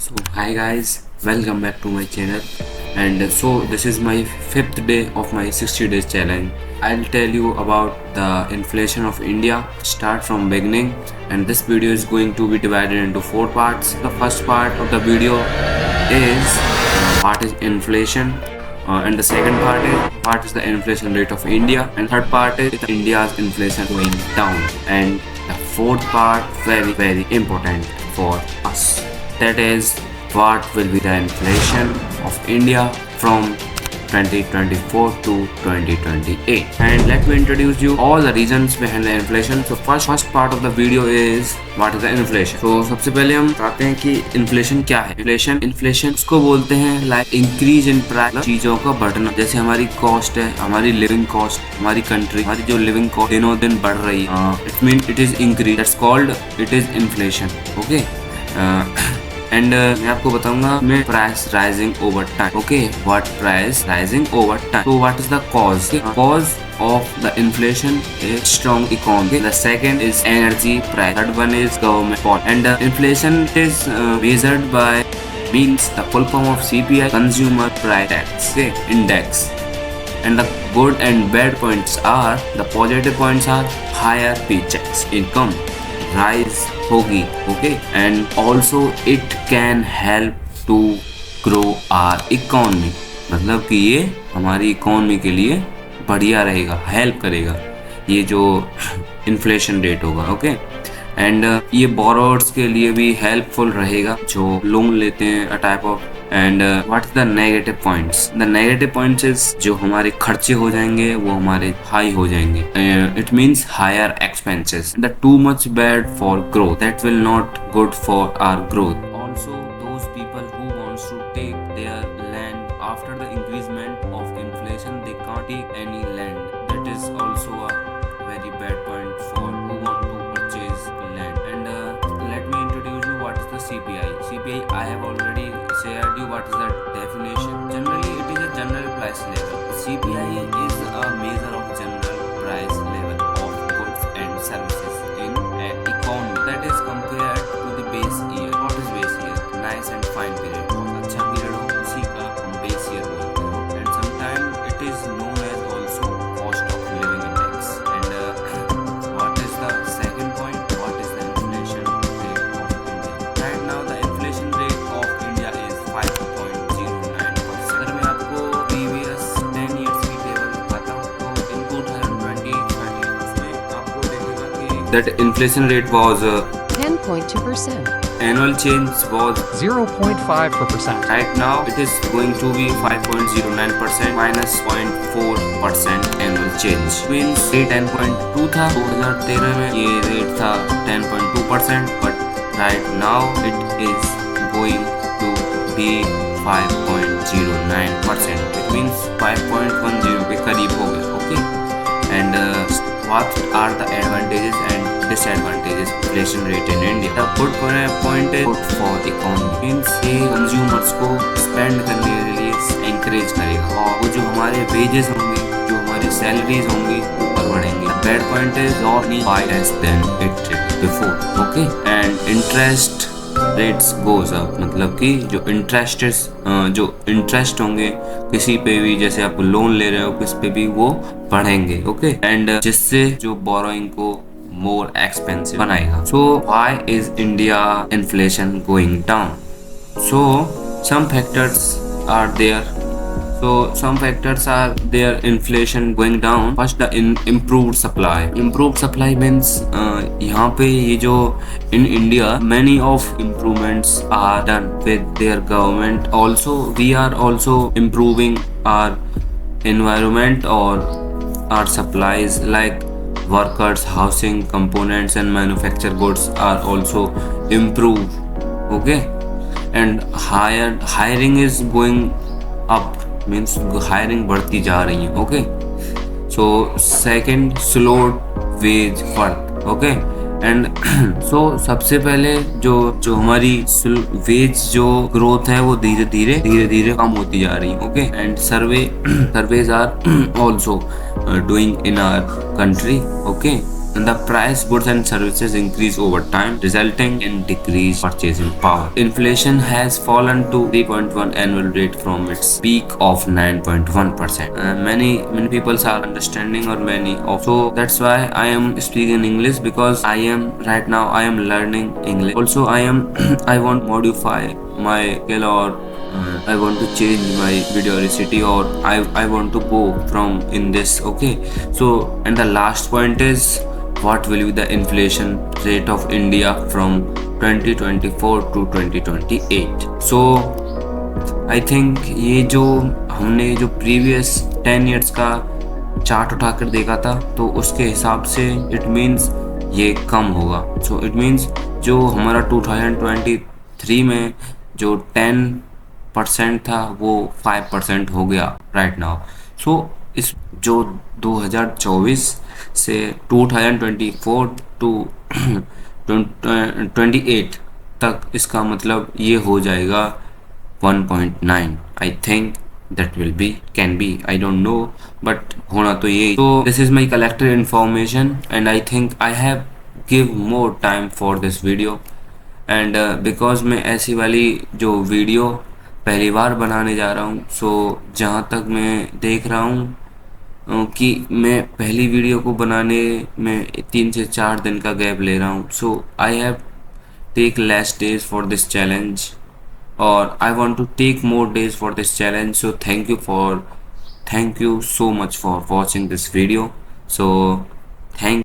So hi guys, welcome back to my channel. And so this is my fifth day of my 60 days challenge. I'll tell you about the inflation of India, start from beginning, and this video is going to be divided into 4 parts. The first part of the video is what is inflation, and the second part is what is the inflation rate of India, and third part is India's inflation going down, and the fourth part very important for us, that is what will be the inflation of India from 2024 to 2028. And let me introduce you all the reasons behind the inflation. So first part of the video is what is the inflation. So सबसे पहले हम बताते हैं कि inflation क्या है. Inflation उसको बोलते हैं लाइक इंक्रीज इन प्राइस, चीजों का बढ़ना. जैसे हमारी कॉस्ट है, हमारी लिविंग कॉस्ट, हमारी कंट्री, हमारी जो लिविंग कॉस्ट दिनों दिन बढ़ रही है, it mean it is increase, that's called it is inflation. Okay, and मैं आपको बताऊंगा मैं price rising over time. Okay, what price rising over time. तो what is the cause of the inflation is strong economy. The second is energy price. Third one is government policy. And inflation is measured by means the full form of CPI, consumer price index. And the good and bad points are, the positive points are higher paychecks, income rise होगी. Okay, and also it can help to grow our economy. मतलब कि ये हमारी economy के लिए बढ़िया रहेगा, help करेगा ये जो इन्फ्लेशन रेट होगा. ओके, एंड ये बोरोवर्स के लिए भी हेल्पफुल रहेगा जो लोन लेते हैं, a type of. And what is the negative points. The negative points is जो हमारे खर्चे हो जाएंगे वो हमारे हाई हो जाएंगे. It means higher expenses. The too much bad for growth, that will not good for our growth. Also those people who wants to take their land after the increasement of inflation, they can't take any land. That is also a very bad point for who want to purchase land. And let me introduce you what is the CPI. I have already shared you what is the definition. Generally it is a general price level. CPI is a measure of general price level of goods and services in an economy that is compared to the base year. What is base year? Nice and fine period. बहुत अच्छा period हो, उसी का हम base year बोलते हैं. And sometimes it is known as also cost of living index. What is the second point? What is the inflation rate of India? Right now the inflation rate of India is 5.09%. अगर मैं आपको previous 10 years की table बताता हूँ तो in 2020 उसमें आपको देखेगा कि that inflation rate was 10.2%. annual change was 0.5%. right now it is going to be 5.09% minus 0.4% annual change. Means ये 10.2 था 2013 में, ये रेट था 10.2%, but right now it is going to be 5.09%. It means 5.10 के करीब हो गया. Okay, and what are the advantages and disadvantages of inflation rate in India? The good point is good for economy. Means ये consumers को spend करने के लिए encourage करेगा, और वो जो हमारे wages होंगे, जो हमारी salaries होंगी, ऊपर बढ़ेंगे. The bad point is only buy less than it did before. Okay, and interest rates goes up. मतलब कि जो इंटरेस्ट होंगे किसी पे भी, जैसे आप लोन ले रहे हो किस पे भी, वो बढ़ेंगे. ओके, एंड जिससे जो बोरोइंग को मोर एक्सपेंसिव बनाएगा. So why is India inflation going down? So some factors are there inflation going down. First, the improved supply means यहाँ पे ये जो in India many of improvements are done with their government. Also we are also improving our environment or our supplies like workers, housing, components and manufactured goods are also improved. Okay, and hiring is going up, means hiring बढ़ती जा रही है. Okay, so second slowed wage growth. Okay, and so सबसे पहले जो हमारी veg जो growth है वो धीरे धीरे कम होती जा रही है. Okay, and surveys are also doing in our country. Okay, the price goods and services increase over time, resulting in decreased purchasing power. Inflation has fallen to 3.1 annual rate from its peak of 9.1%. Many people are understanding, or many of, so that's why I am speaking English, because I am right now I am learning English. Also I am I want modify my skill, or I want to change my video recipe, or I want to go from in this. Okay, so and the last point is, what will be the inflation rate of India from 2024 to 2028? So I think ये जो हमने जो previous 10 years का chart उठाकर देखा था, तो उसके हिसाब से इट मीन्स ये कम होगा. सो इट मीन्स जो हमारा 2023 में जो 10% था वो 5% हो गया राइट नाउ. सो इस जो 2024 से 2024 टू 28 तक, इसका मतलब ये हो जाएगा 1.9. I think that will be, can be, I don't know, but होना तो ये. So this is my collected information, and I think I have give more time for this video, and because मैं ऐसी वाली जो वीडियो पहली बार बनाने जा रहा हूँ, so जहाँ तक मैं देख रहा हूँ कि मैं पहली वीडियो को बनाने में 3 से 4 दिन का गैप ले रहा हूँ. So I have take less days for this challenge, or I want to take more days for this challenge. So thank you so much for watching this video. So thank